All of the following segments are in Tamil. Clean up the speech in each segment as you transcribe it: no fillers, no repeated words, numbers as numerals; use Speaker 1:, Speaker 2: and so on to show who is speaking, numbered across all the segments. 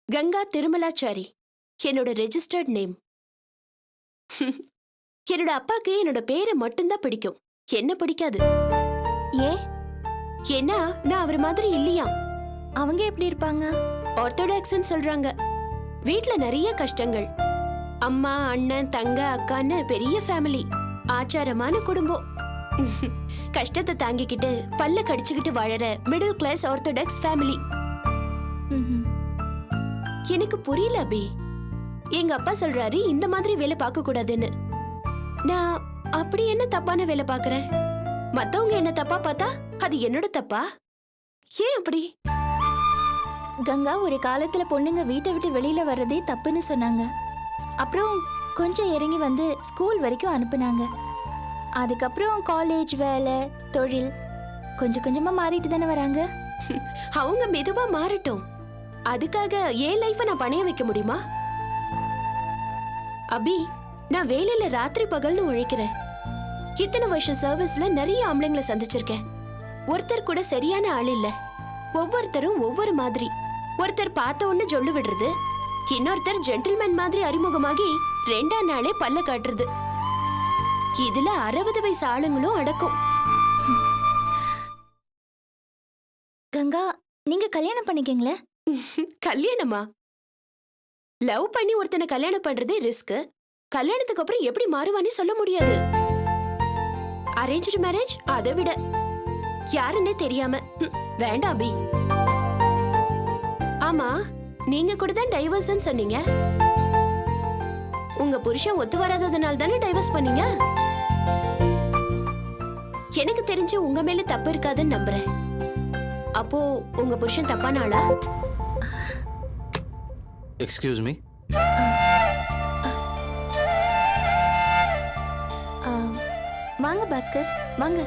Speaker 1: கங்கா திருமலாச்சாரி என்னோட ரெஜிஸ்டர்ட் நேம். என்னோட அப்பாக்கு என்னோட பேரை மட்டும்தான் பிடிக்கும், என்ன பிடிக்காது.
Speaker 2: ஏன்?
Speaker 1: ஏன்னா நான் அவர் மாதிரி இல்லையா.
Speaker 2: அவங்க எப்படி இருப்பாங்க?
Speaker 1: ஆர்த்தோடாக்ஸ்ன்னு சொல்றாங்க. வீட்ல நிறைய கஷ்டங்கள். அம்மா, அண்ணன், தங்க, அக்கான்னு பெரிய ஃபேமிலி. ஆச்சாரமான குடும்பம். கஷ்டத்தை தாங்கிக்கிட்டு பல்ல கடிச்சுக்கிட்டு வாழற மிடில் கிளாஸ் ஆர்த்தோடாக்ஸ் ஃபேமிலி. எனக்கு புரியல அபி. எங்க அப்பா சொல்றாரு இந்த மாதிரி வேலை பார்க்க கூடாதுன்னு. நான் அப்படி என்ன தப்பான வேலை பார்க்கறேன்? மத்தவங்க என்ன தப்பா பார்த்தா அது என்னோட தப்பா? ஏன் அப்படி?
Speaker 2: கங்கா, ஒரு காலத்துல பொண்ணுங்க வீட்டை விட்டு வெளியில வர்றதே தப்புன்னு சொன்னாங்க. அப்புறம் கொஞ்சம் இறங்கி வந்து ஸ்கூல் வரைக்கும் அனுப்புனாங்க. அதுக்கப்புறம் காலேஜ், வேலை, தொழில் கொஞ்சம் கொஞ்சமா மாறிட்டு தானே வராங்க.
Speaker 1: அவங்க மெதுவா மாறட்டும். அதுக்காக என் லைஃப நான் பணைய வைக்க முடியுமா? அபி, நான் வேலையில ராத்திரி பகல்னு உழைக்கிறேன். இத்தனை வருஷம் சர்வீஸ்ல நிறைய ஆம்பளைங்களை சந்திச்சிருக்கேன். ஒருத்தர் கூட சரியான ஆள் இல்ல. ஒவ்வொருத்தரும் ஒவ்வொரு மாதிரி. ஒருத்தர் பார்த்த உடனே சொல்லு விடுறது, இன்னொருத்தர் ஜென்டில்மேன் மாதிரி அறிமுகமாகி 2ஆம் நாளே பல்ல காட்டுறது. இதுல 60 வயசு ஆளுங்களும் அடக்கும்.
Speaker 2: கங்கா, நீங்க கல்யாணம் பண்ணிக்கீங்களே.
Speaker 1: கல்யாணமா? லவ் பண்ணி ஒருத்தனை கல்யாணம் பண்றதே ரிஸ்க். கல்யாணத்துக்கு அப்புறம் எப்படி மாறுவானே சொல்ல முடியாது. அரேஞ்ச்டு மேரேஜ் அதை விட யாருன்னே தெரியாம வேண்டாம் அபி. ஆமா, நீங்க கூட தான் டைவர்ஸ்னு சொன்னீங்க. உங்க புருஷன் ஒத்து வராததுனால தானே டைவர்ஸ் பண்ணீங்க. எனக்கு தெரிஞ்சு உங்க மேல தப்பு இருக்காதுன்னு நம்புறேன். அப்போ உங்க புருஷன் தப்பான ஆளா?
Speaker 3: Excuse me.
Speaker 2: வாங்க பாஸ்கர், வாங்க.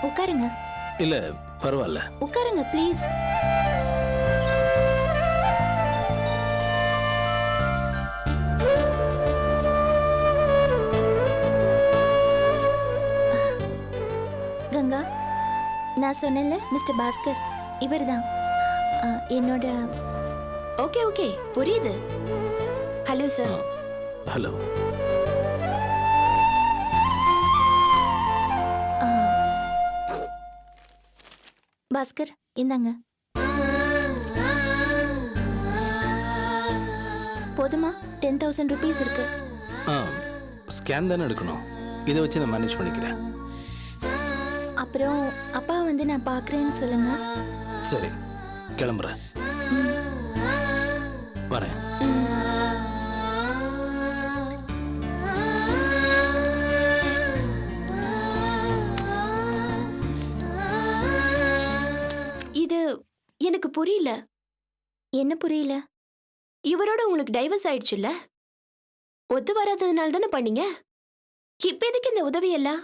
Speaker 2: உட்காருங்க.
Speaker 3: இல்ல பரவாயில்ல,
Speaker 2: உட்காருங்க ப்ளீஸ். கங்கா, நான் சொன்னேன்ல மிஸ்டர் பாஸ்கர், இவர்தான் என்னோட.
Speaker 1: ஓகே ஓகே, புரியுது. Hello sir.
Speaker 3: ஹலோ.
Speaker 2: பாஸ்கர், இந்தாங்க. போதுமா? 10,000 rupees இருக்கு.
Speaker 3: ஸ்கேன் தானே எடுக்கணும், இதை வச்சு நான் மேனேஜ் பண்ணிக்கிறேன்.
Speaker 2: அப்புறம் அப்பா வந்து நான் பார்க்குறேன்னு சொல்லுங்க.
Speaker 3: சரி, கிளம்புறேன். வரேன்.
Speaker 1: இது எனக்கு புரியல.
Speaker 2: என்ன புரியல?
Speaker 1: இவரோட உங்களுக்கு டைவர்ஸ் ஆயிடுச்சுல்ல? ஒத்து வராததுனால தானே பண்ணீங்க. இப்ப எதுக்கு இந்த உதவி எல்லாம்?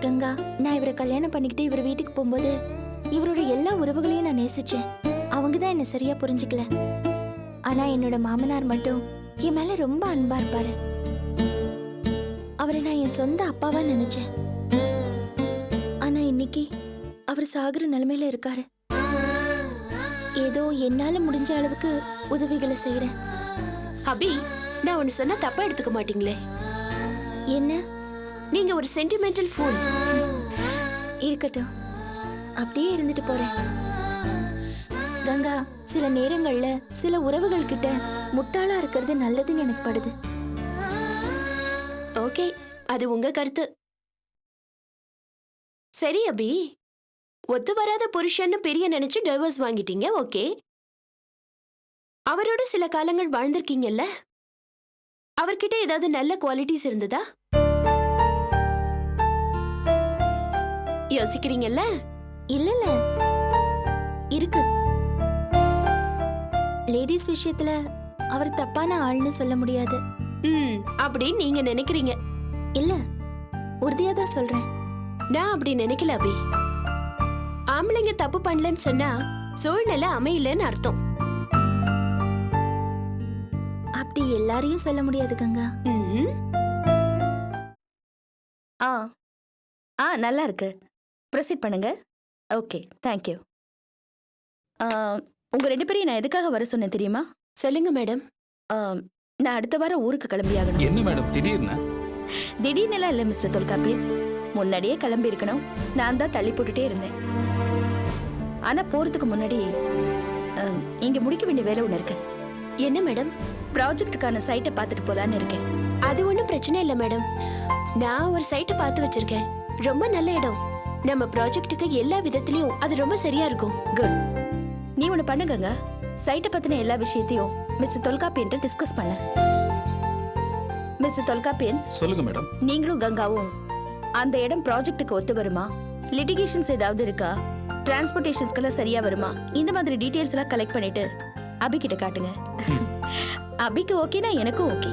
Speaker 2: கங்கா, நான் இவரை கல்யாணம் பண்ணிக்கிட்டு இவர் வீட்டுக்கு போகும்போது இவரோட எல்லா உறவுகளையும் நான் நேசிச்சேன். அவங்க தான் என்ன சரியா புரிஞ்சுக்கல. ஆனா என்னோட மாமனார் மட்டும் என் மேல ரொம்ப அன்பா இருப்பாரு. அவரை நான் என் சொந்த அப்பாவா நினைச்சேன். ஆனா இன்னைக்கு அவர் சாகுற நிலைமையில இருக்காரு. ஏதோ என்னால முடிஞ்ச அளவுக்கு உதவிகளை செய்யறேன்.
Speaker 1: அபி, நான் ஒன்னு சொன்னா தப்பா எடுத்துக்க மாட்டீங்களே?
Speaker 2: என்ன?
Speaker 1: நீங்க ஒரு சென்டிமெண்டல் ஃபூல்.
Speaker 2: இருக்கட்டும், அப்படியே இருந்துட்டு போறேன். கங்கா, சில நேரங்கள்ல சில உறவுகள் கிட்ட முட்டாளா இருக்கிறது நல்லதுன்னு எனக்கு படுது.
Speaker 1: ஓகே, அது உங்க கருத்து. சரி அபி, ஒத்து வராத புருஷன்னு பெரிய நினைச்சு டைவர்ஸ் வாங்கிட்டீங்க. ஓகே, அவரோட சில காலங்கள் வாழ்ந்திருக்கீங்கல்ல, அவர்கிட்ட ஏதாவது நல்ல குவாலிட்டிஸ் இருந்ததா? யோசிக்கிறீங்கல்ல?
Speaker 2: இல்ல, இருக்கு. லேடிஸ் விஷயத்துல அவர் தப்பான ஆள்னு சொல்ல முடியாது.
Speaker 1: அப்படி நீங்க நினைக்கிறீங்க?
Speaker 2: இல்ல, உறுதியா தான் சொல்றேன்.
Speaker 1: நான் அப்படி நினைக்கல அபி. ஆம்பளைங்க தப்பு பண்ணலன்னு சொன்னா சூழ்நிலை அமையலன்னு அர்த்தம்.
Speaker 2: அப்படி எல்லாரையும் சொல்ல முடியாது கங்கா.
Speaker 4: நல்லா இருக்கு. ப்ரொசீட் பண்ணுங்க. Okay, thank you. உங்க 2 பேரையும் நான் எதுக்காக வர சொன்னேன் தெரியுமா?
Speaker 1: சொல்லுங்க மேடம்.
Speaker 4: நான் அடுத்த வாரம் ஊருக்கு கிளம்பியாகணும்.
Speaker 3: என்ன மேடம் திடீர்னு?
Speaker 4: திடீர்னுலாம் இல்லை மிஸ்டர் தொல்காப்பியன். முன்னாடியே கிளம்பி இருக்கணும். நான் தான் தள்ளி போட்டுட்டே இருந்தேன். ஆனா போறதுக்கு முன்னாடி இங்க முடிக்க வேண்டிய வேலை ஒன்று இருக்கு.
Speaker 1: என்ன மேடம்?
Speaker 4: ப்ராஜெக்டுக்கான சைட்டை பார்த்துட்டு போலான்னு இருக்கேன்.
Speaker 1: அது ஒன்றும் பிரச்சனை இல்லை மேடம். நான் ஒரு சைட்டை பார்த்து வச்சிருக்கேன். ரொம்ப நல்ல இடம். நம்ம ப்ராஜெக்ட்டுக்கு எல்லா விதத்திலயும் அது ரொம்ப சரியா இருக்கும்.
Speaker 4: குட். நீ ஒன்று பண்ணுங்க. சைட்டை பத்தின எல்லா விஷயத்தையும் மிஸ்டர் தொல்காப்பியன்ட்ட டிஸ்கஸ் பண்ண. மிஸ்டர் தொல்காப்பியன்,
Speaker 3: சொல்லுங்க மேடம்.
Speaker 4: நீங்களும் கங்காவும் அந்த இடம் ப்ராஜெக்ட்டுக்கு ஒத்து வருமா, லிட்டிகேஷன்ஸ் ஏதாவது இருக்கா, டிரான்ஸ்போர்ட்டேஷன்ஸ்க்கெல்லாம் சரியா வருமா, இந்த மாதிரி டீடைல்ஸ் எல்லாம் கலெக்ட் பண்ணிட்டு அபி கிட்ட காட்டுங்க. அபிக்கு ஓகேனா எனக்கும் ஓகே.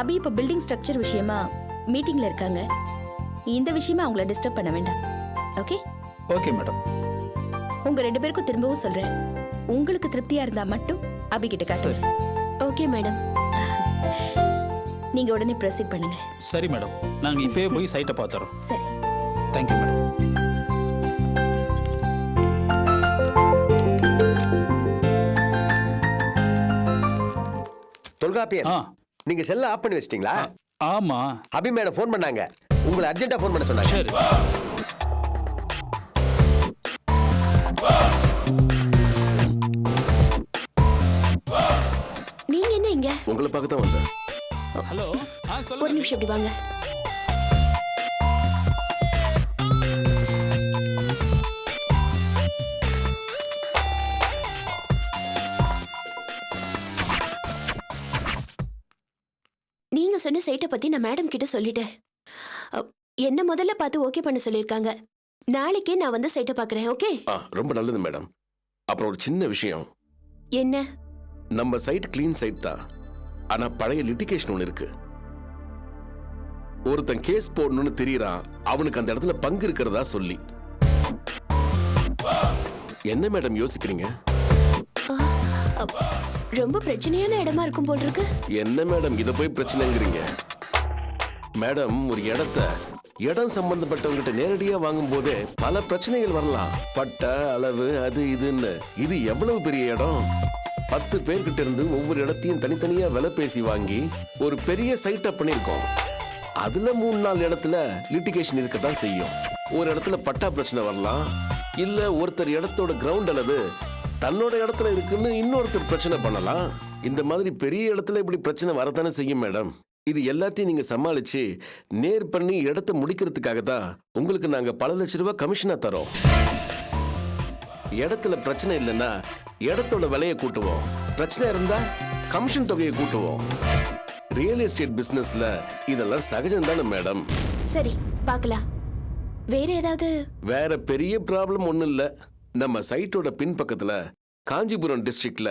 Speaker 4: அபி இப்போ பில்டிங் ஸ்ட்ரக்சர் விஷயமா மீட்டிங்ல இருக்காங்க. இந்த விஷயமா அவங்கள டிஸ்டர்ப் பண்ண வேண்டாம். ஓகே?
Speaker 3: Okay madam.
Speaker 4: உங்க 2 பேருக்கும் திரும்பவும் சொல்றேன், உங்களுக்கு திருப்தியா இருந்தா மட்டும் அபி கிட்ட காட்டுங்க.
Speaker 1: Okay madam.
Speaker 4: நீங்க உடனே ப்ரொசீட் பண்ணுங்க.
Speaker 3: சரி மேடம், நாங்க இப்பவே போய் சைட்டை பார்த்துறோம்.
Speaker 4: சரி.
Speaker 3: Thank you madam.
Speaker 5: தொல்காப்பியன், நீங்க செல்ல ஆஃப் பண்ணி வச்சிட்டீங்களா?
Speaker 3: ஆமா.
Speaker 5: அபி மேடம் ஃபோன் பண்ணாங்க. உங்களை அர்ஜென்ட்டா ஃபோன் பண்ண சொன்னாங்க.
Speaker 3: சரி.
Speaker 1: நீங்க என்ன இங்க?
Speaker 5: உங்களை பார்க்க தான் வந்தேன்.
Speaker 3: ஹலோ.
Speaker 1: ஒரு
Speaker 3: சொல்லுங்க.
Speaker 1: நிமிஷம் இப்படி வாங்க. நீங்க சொன்ன சைட்டை பத்தி நான் மேடம் கிட்ட சொல்லிட்டேன். என்ன முதல்ல பார்த்து ஓகே பண்ண சொல்லியிருக்காங்க. நாளைக்கே நான் வந்து சைட்டை பார்க்கறேன். ஓகே?
Speaker 6: ரொம்ப நல்லது மேடம். அப்புறம் ஒரு சின்ன விஷயம்.
Speaker 1: என்ன?
Speaker 6: நம்ம சைட் கிளீன் சைட் தான், ஆனா பழைய லிட்டிகேஷன் ஒன்று இருக்கு. ஒருத்தன் கேஸ் போடணும்னு தெரியறான், அவனுக்கு அந்த இடத்துல பங்கு இருக்கிறதா சொல்லி. என்ன மேடம் யோசிக்கிறீங்க?
Speaker 1: ரொம்ப பிரச்சனையான இடமா இருக்கும் போல் இருக்கு.
Speaker 6: என்ன மேடம் இத போய் பிரச்சனைங்கிறீங்க? மேடம், ஒரு இடம் சம்பந்தப்பட்டவங்கிட்ட நேரடியா வாங்கும் போதே பல பிரச்சனைகள் வரலாம். பட்ட அளவு அது இதுன்னு. இது எவ்வளவு பெரிய இடம். 10 பேர்கிட்ட இருந்து ஒவ்வொரு இடத்தையும் தனித்தனியா விலை பேசி வாங்கி ஒரு பெரிய சைட்டப் பண்ணிருக்கோம். அதுல 3-4 இடத்துல லிட்டிகேஷன் இருக்கத்தான் செய்யும். ஒரு இடத்துல பட்டா பிரச்சனை வரலாம், இல்ல ஒருத்தர் இடத்தோட கிரவுண்ட் அளவு தன்னோட இடத்துல இருக்குன்னு இன்னொருத்தர் பிரச்சனை பண்ணலாம். இந்த மாதிரி பெரிய இடத்துல இப்படி பிரச்சனை வரத்தானே செய்யும் மேடம். இது எல்லாத்தையும் நீங்க சமாளிச்சு நேர் பண்ணி இடத்தை முடிக்கிறதுக்காக தான் உங்களுக்கு நாங்க பல லட்ச ரூபாய் கமிஷனா தரோம். இடத்துல பிரச்சனை இல்லைன்னா இடத்தோட விலையை கூட்டுவோம், பிரச்சனை இருந்தா கமிஷன் தொகையை கூட்டுவோம். ரியல் எஸ்டேட் பிசினஸ்ல இதெல்லாம் சகஜம் தானே மேடம்.
Speaker 1: சரி, பார்க்கலாம். வேற ஏதாவது?
Speaker 6: வேற பெரிய ப்ராப்ளம் ஒண்ணும் இல்ல. நம்ம சைட்டோட பின்பக்கத்துல காஞ்சிபுரம் டிஸ்ட்ரிக்ட்ல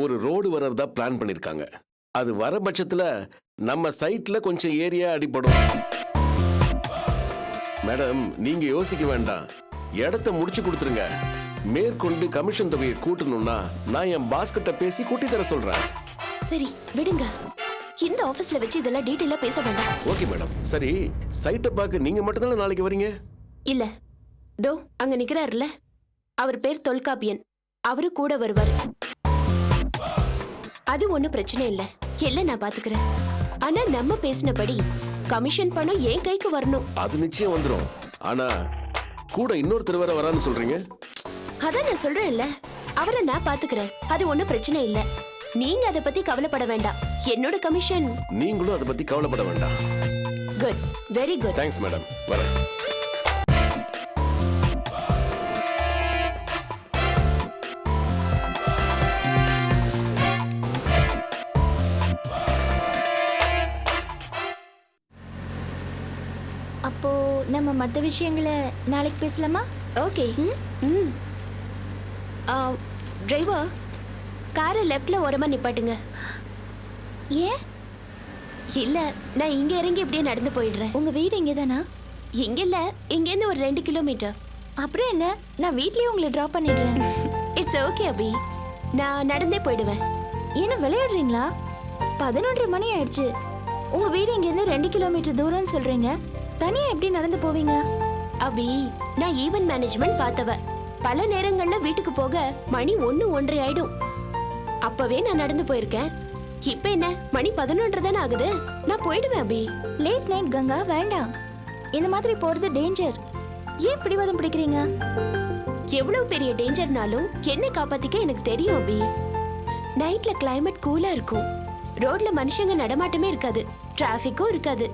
Speaker 6: ஒரு ரோடு வர்றதா பிளான் பண்ணிருக்காங்க. அது வர பட்சத்துல நம்ம சைட்ல கொஞ்சம் ஏரியா அடிபடும். மேடம், நீங்க யோசிக்க வேண்டாம், இடத்தை முடிச்சு கொடுத்துருங்க. மேற்கொண்டு கமிஷன் தொகையை கூட்டணும்னா நான் என் பாஸ் கிட்ட பேசி கூட்டி தர சொல்றேன்.
Speaker 1: சரி, விடுங்க. இந்த ஆபீஸ்ல வச்சு இதெல்லாம் டீடைலா பேச வேண்டாம்.
Speaker 6: Okay madam. சரி, சைட்டை பார்க்க நீங்க மட்டும் தானே நாளைக்கு வரீங்க?
Speaker 1: இல்ல, தோ அங்க நிக்கிறாருல, அவர் பேர் தொல்காப்பியன். அவரு கூட வருவார். அது ஒண்ணும் பிரச்சனை இல்ல, எல்லாம் நான் பாத்துக்கிறேன். ஆனா நம்ம பேசினபடி கமிஷன் பணம் என் கைக்கு வரணும்.
Speaker 6: அது நிச்சயம் வந்துடும். ஆனா கூட இன்னொருத்தர் வேற வரான்னு சொல்றீங்க.
Speaker 1: அதான் நான் சொல்றேன்ல, அவரை நான் பாத்துக்கிறேன். அது ஒண்ணும் பிரச்சனை இல்ல. நீங்க அதை பத்தி கவலைப்பட வேண்டாம். என்னோட கமிஷன்.
Speaker 6: நீங்களும் அதை பத்தி கவலைப்பட வேண்டாம்.
Speaker 1: Good, very good.
Speaker 6: Thanks madam. வரேன்.
Speaker 2: அப்போ நம்ம மற்ற விஷயங்களை நாளைக்கு பேசலாமா?
Speaker 1: ஓகே. டிரைவர், காரை லெஃப்ட்ல ஓரமா நிப்பாட்டுங்க.
Speaker 2: ஏன்?
Speaker 1: இல்ல, நான் இங்க இறங்கி இப்படியே நடந்து போயிடுறேன்.
Speaker 2: உங்க வீடு இங்கே தானா?
Speaker 1: இங்க இல்ல, இங்க இருந்து ஒரு 2 கிலோமீட்டர்.
Speaker 2: அப்புறம் என்ன, நான் வீட்லயே உங்களை டிராப் பண்ணிடுறேன்.
Speaker 1: இட்ஸ் ஓகே அபி, நான் நடந்தே போயிடுவேன்.
Speaker 2: என்ன விளையாடுறீங்களா? 11:30 மணி ஆயிடுச்சு. உங்க வீடு இங்க இருந்து 2 கிலோமீட்டர் தூரம்னு சொல்றீங்க. தனியா எப்படி நடந்து போவீங்க?
Speaker 1: அபி, நான் ஈவென்ட் மேனேஜ்மெண்ட் பார்த்தவ. பல நேரங்கள்ல வீட்டுக்கு போக மணி 1:30 ஆயிடும். அப்பவே நான் நடந்து போயிருக்கேன். இப்ப என்ன மணி 11 தானே ஆகுது. நான் போயிடுவேன் அபி.
Speaker 2: லேட் நைட் கங்கா வேண்டாம். இந்த மாதிரி போறது டேஞ்சர். ஏன் பிடிவாதம் பிடிக்கிறீங்க?
Speaker 1: எவ்வளவு பெரிய டேஞ்சர்னாலும் என்னை காப்பாத்திக்க எனக்கு தெரியும் அபி. நைட்ல கிளைமேட் கூலா இருக்கும். ரோட்ல மனுஷங்க நடமாட்டமே இருக்காது. டிராபிக்கும் இருக்காது.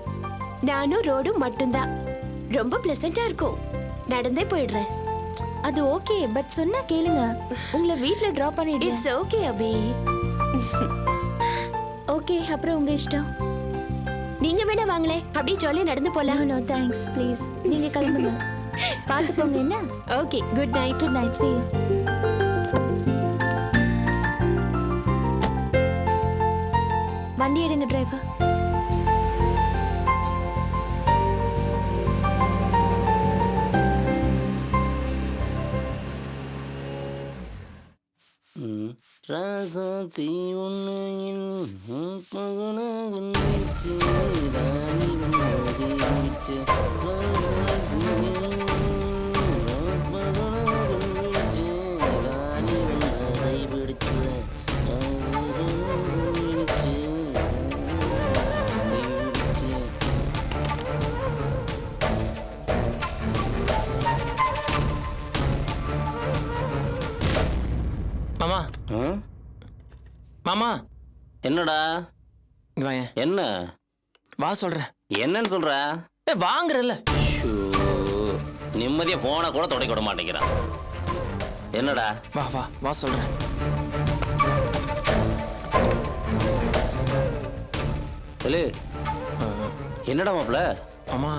Speaker 1: நானும் ரோடும் மட்டும்தான். ரொம்ப பிளசண்டா இருக்கும். நடந்தே போயிடுறேன்.
Speaker 2: அது ஓகே, பட் சொன்னா கேளுங்க. உங்களை வீட்ல டிராப் பண்ணிடுறேன்.
Speaker 1: It's okay Abhi.
Speaker 2: ஓகே, அப்புறம் உங்க இஷ்டம்.
Speaker 1: நீங்க வேணா வாங்களே, அப்படியே ஜாலியா நடந்து போலாம்.
Speaker 2: No thanks, please. நீங்க கிளம்புங்க. பார்த்து போங்க என்ன?
Speaker 1: Okay, good night.
Speaker 2: Good night, see you. வண்டி எடுங்க டிரைவர்.
Speaker 7: ராசாத்தி ஒன்று மகனாக நினைச்சு ராணி நினைச்சு ராசாத்தி மகனாக நினைச்சு ராணி அதை பிடிச்சு
Speaker 3: மாமா மாமா,
Speaker 7: என்னடா
Speaker 3: இங்க வாயேன்.
Speaker 7: என்ன
Speaker 3: வா சொல்றேன்.
Speaker 7: என்னன்னு சொல்ற?
Speaker 3: வாங்குறல்ல.
Speaker 7: நிம்மதியா போனை கூட தொடக்க விட மாட்டேங்கிறான். என்னடா?
Speaker 3: வா வா வா சொல்றேன்.
Speaker 7: என்னடா மாப்ள?
Speaker 3: மாமா,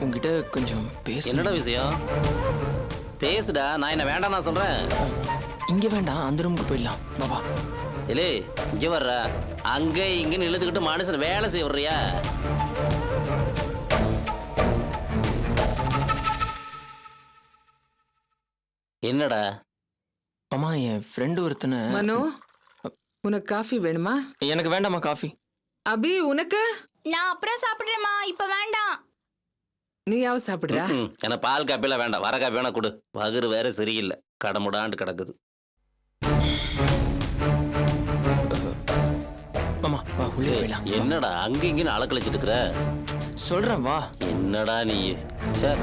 Speaker 3: உங்ககிட்ட கொஞ்சம் பேச.
Speaker 7: என்னடா விஷயம்? பேசுடா. நான் என்ன வேண்டாம் நான் சொல்றேன்.
Speaker 3: இங்க வேண்டாம், அந்த ரூமுக்கு போயிடலாம். வா வா.
Speaker 7: இல்லே, இங்க வர்ற. அங்க இங்கன்னு இழுத்துக்கிட்டு மனுஷன் வேலை செய்ய வர்றியா? என்னடா?
Speaker 3: மாமா, என் ஃப்ரெண்டு ஒருத்தனை.
Speaker 8: மனோ, உனக்கு காஃபி வேணுமா?
Speaker 3: எனக்கு வேண்டாமா காஃபி.
Speaker 8: அபி, உனக்கு?
Speaker 2: நான் அப்புறம் சாப்பிடுறேம்மா, இப்ப வேண்டாம்.
Speaker 8: நீயாவது சாப்பிடுறா?
Speaker 7: எனக்கு பால் காப்பிலாம் வேண்டாம். வர காப்பி வேணா கொடு. வகுறு வேற சரியில்லை. கடமுடாண்டு கிடக்குது.
Speaker 3: மாமா வா, உள்ளே போயிடலாம்.
Speaker 7: என்னடா அங்க இங்கன்னு அலக்கழிச்சிட்டு இருக்கிற?
Speaker 3: சொல்றேன் வா.
Speaker 7: என்னடா நீ? சார்,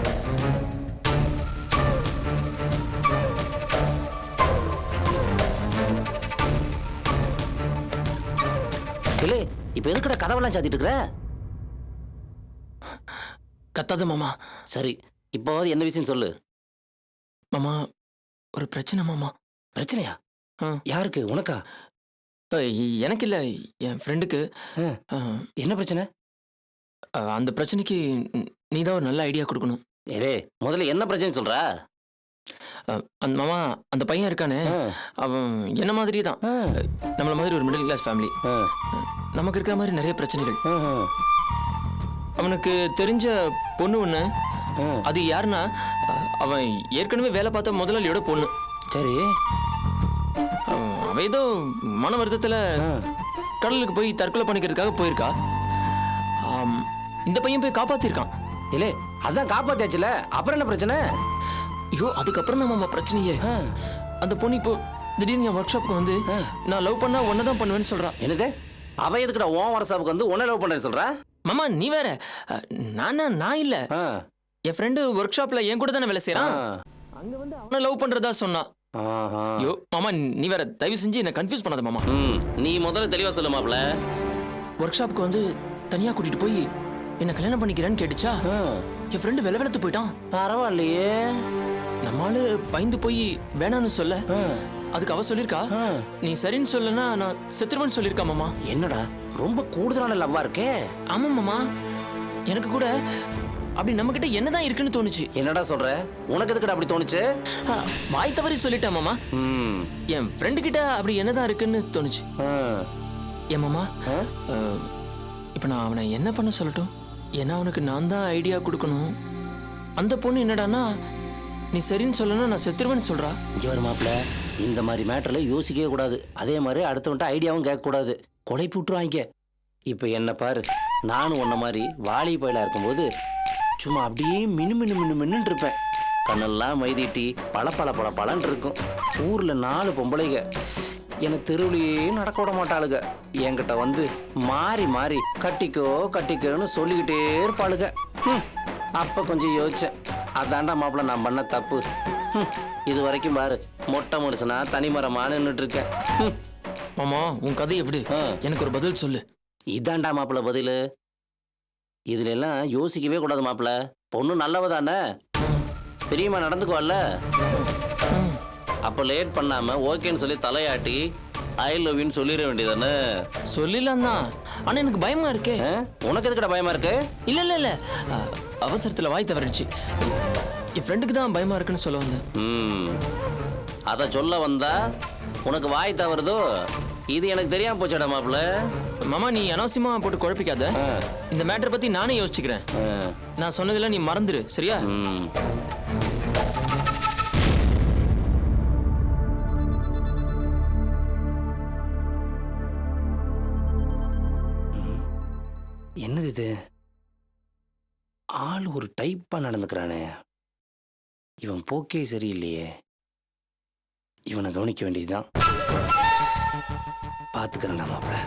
Speaker 7: இல்லே, இப்ப எதுக்குடா கதவெல்லாம் சாத்திட்டு இருக்கிற?
Speaker 3: கத்தாத மாமா.
Speaker 7: சரி, இப்போவாது என்ன விஷயம் சொல்லு.
Speaker 3: மாமா, ஒரு பிரச்சனை மாமா.
Speaker 7: பிரச்சனையா?
Speaker 3: ஆ.
Speaker 7: யாருக்கு? உனக்கா?
Speaker 3: எனக்கு இல்ல, என் ஃப்ரெண்டுக்கு.
Speaker 7: என்ன பிரச்சனை?
Speaker 3: அந்த பிரச்சனைக்கு நீ தான் ஒரு நல்ல ஐடியா கொடுக்கணும்.
Speaker 7: ஏரே, முதல்ல என்ன பிரச்சனை சொல்றா?
Speaker 3: அந்த மாமா, அந்த பையன் இருக்கானே, அவன் என்ன மாதிரியே தான். நம்மள மாதிரி ஒரு மிடில் கிளாஸ் ஃபேமிலி. நமக்கு இருக்கிற மாதிரி நிறைய பிரச்சனைகள். அவனுக்கு தெரிஞ்ச பொண்ணு ஒண்ணு. அது யாருன்னா, அவன் ஏற்கனவே வேலை பார்த்த முதலாளியோட பொண்ணு.
Speaker 7: சரி.
Speaker 3: அவ ஏதோ மன வருத்தத்துல கடலுக்கு போய் தற்கொலை பண்ணிக்கிறதுக்காக போயிருக்கா. இந்த பையன் போய் காப்பாத்திருக்கான்.
Speaker 7: இல்லே, அதான் காப்பாத்தியாச்சுல, அப்புறம் என்ன பிரச்சனை?
Speaker 3: ஐயோ, அதுக்கப்புறம் தான் மாமா பிரச்சனையே. அந்த பொண்ணு இப்போ திடீர்னு என் ஒர்க் ஷாப்புக்கு வந்து நான் லவ் பண்ணா ஒன்னதான் பண்ணுவேன்னு சொல்றான்.
Speaker 7: என்னது? அவ எதுக்குடா உன் ஒர்க் ஷாப்புக்கு வந்து உன்னை லவ் பண்றேன்னு சொல்றா?
Speaker 3: மாமா, நீ வேற. நான் இல்ல. என் ஃப்ரெண்டு ஒர்க் ஷாப்ல என் கூட தானே வேலை செய்யறான். அங்க வந்து அவனை லவ் பண்றதா சொன்னான். ஐயோ மாமா, நீ வேற. தயவு செஞ்சு என்ன கன்ஃபியூஸ் பண்ணாத மாமா.
Speaker 7: நீ முதல்ல தெளிவா சொல்லு மாப்ள.
Speaker 3: ஒர்க் ஷாப்புக்கு வந்து தனியா கூட்டிட்டு போய் என்ன கல்யாணம் பண்ணிக்கிறேன்னு கேட்டுச்சா. என் ஃப்ரெண்டு வெளவெளத்து போயிட்டான்.
Speaker 7: பரவாயில்லையே.
Speaker 3: நம்மளால பயந்து போய் வேணான்னு சொல்ல, அதுக்கு அவ சொல்லிருக்கா, நீ சரின்னு சொல்லனா நான் செத்துருவேன்னு சொல்லிருக்கா மாமா.
Speaker 7: என்னடா, ரொம்ப கூடுதலான லவ்வா இருக்கே.
Speaker 3: ஆமா மாமா, எனக்கு கூட அப்படி நம்ம கிட்ட என்னதான் இருக்குன்னு தோணுச்சு.
Speaker 7: என்னடா சொல்ற? உனக்கு எதுக்குடா அப்படி தோணுச்சு?
Speaker 3: வாய் தவறி சொல்லிட்டேன் மாமா. என் ஃப்ரெண்டு கிட்ட அப்படி என்னதான் இருக்குன்னு தோணுச்சு. ஏன் மாமா, இப்ப நான் அவனை என்ன பண்ண சொல்லட்டும்? ஏன்னா அவனுக்கு நான் தான் ஐடியா கொடுக்கணும். அந்த பொண்ணு என்னடானா, நீ சரின்னு சொல்லணும் நான் செத்துருவேன்னு சொல்றா.
Speaker 7: இங்க வர மாப்ள, இந்த மாதிரி மேட்டர்ல யோசிக்கவே கூடாது. அதே மாதிரி அடுத்தவன்ட்ட ஐடியாவும் கேட்க கூடாது. கொலைப்பு விட்டுருவாங்க. இப்ப என்ன பாரு. நானும் உன்ன மாதிரி வாலி பயிலா இருக்கும்போது சும்மா அப்படியே மின்னு இருப்பேன். கண்ணெல்லாம் மைதீட்டி பளபளன்னு இருக்கும். ஊர்ல 4 பொம்பளைங்க என்னை தெருவுலையே நடக்க விட மாட்டாளுங்க. என்கிட்ட வந்து மாறி கட்டிக்கோன்னு சொல்லிக்கிட்டே இருப்பாளுங்க. அப்ப கொஞ்சம் யோசிச்சேன், அதாண்டா மாப்பிள்ள நான் பண்ண தப்பு. இது வரைக்கும் பாரு, மொட்டை மனுஷனா தனிமரமா நின்றுட்டு இருக்கேன்.
Speaker 3: மாமா உன் கதை எப்படி? எனக்கு ஒரு பதில் சொல்லு.
Speaker 7: இதாண்டா மாப்பிள்ள பதில். இதுல எல்லாம் யோசிக்கவே கூடாது மாப்பிள்ள. பொண்ணு நல்லவ தானே, பெரியம்மா நடந்துக்குவாள்ல. அப்ப லேட் பண்ணாம ஓகேன்னு சொல்லி தலையாட்டி ஐ லவ் யூன்னு சொல்லிட வேண்டியதானே.
Speaker 3: சொல்லிடலாம் தான், ஆனா எனக்கு பயமா இருக்கே.
Speaker 7: உனக்கு எதுக்கடா பயமா இருக்கு?
Speaker 3: இல்ல அவசரத்துல வாய் தவறிடுச்சு. என் ஃப்ரெண்டுக்கு தான் பயமா இருக்குன்னு சொல்ல வந்தேன்.
Speaker 7: அத சொல்ல வந்தா உனக்கு வாய் தவறுதோ? இது எனக்கு தெரியாம போச்சடா மாப்பிள்ள.
Speaker 3: மாமா நீ அனாவசியமா போட்டு குழப்பிக்காத. இந்த மேட்டரை பத்தி நானே யோசிச்சுக்கிறேன். நான் சொன்னதெல்லாம் நீ மறந்துடு, சரியா?
Speaker 7: என்னது இது? ஆள் ஒரு டைப்பா நடந்துக்கிறானே. இவன் போக்கே சரியில்லையே. இவனை கவனிக்க வேண்டியதுதான். பாத்துக்கிறேன் மாப்பிள்ள.